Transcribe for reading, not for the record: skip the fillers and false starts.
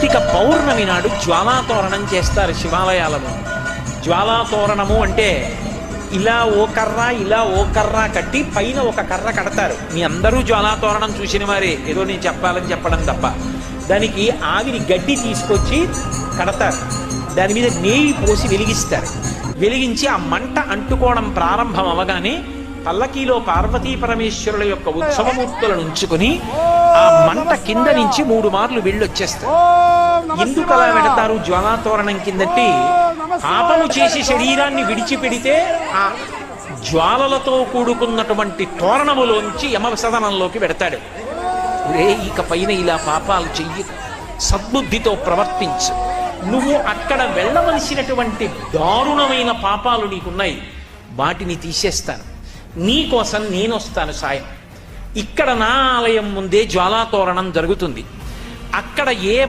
కార్తీక పౌర్ణమి నాడు జ్వాలాతోరణం చేస్తారు శివాలయాలలో. జ్వాలాతోరణము అంటే ఇలా ఓ కర్ర ఇలా ఓ కర్ర కట్టి పైన ఒక కర్ర కడతారు. మీ అందరూ జ్వాలాతోరణం చూసిన వారే, ఏదో నేను చెప్పాలని చెప్పడం తప్ప. దానికి ఆవిరి గడ్డి తీసుకొచ్చి కడతారు, దాని మీద నెయ్యి పోసి వెలిగిస్తారు. వెలిగించి ఆ మంట అంటుకోవడం ప్రారంభం అవగానే పల్లకీలో పార్వతీ పరమేశ్వరుల యొక్క ఉత్సవమూర్తులను ఉంచుకొని ఆ మంట కింద నుంచి 3 మార్లు వెళ్ళొచ్చేస్తారు. ఎందుకు అలా పెడతారు జ్వాలాతోరణం కిందటి? పాపము చేసి శరీరాన్ని విడిచిపెడితే ఆ జ్వాలలతో కూడుకున్నటువంటి తోరణములోంచి యమసదనంలోకి పెడతాడు. రే ఇక పైన ఇలా పాపాలు చెయ్యి, సద్బుద్ధితో ప్రవర్తించు, నువ్వు అక్కడ వెళ్ళవలసినటువంటి దారుణమైన పాపాలు నీకున్నాయి, వాటిని తీసేస్తాను, నీకోసం నేను వస్తాను సాయం. ఇక్కడ నా ఆలయం ముందే జ్వాలాతోరణం జరుగుతుంది. అక్కడ ఏ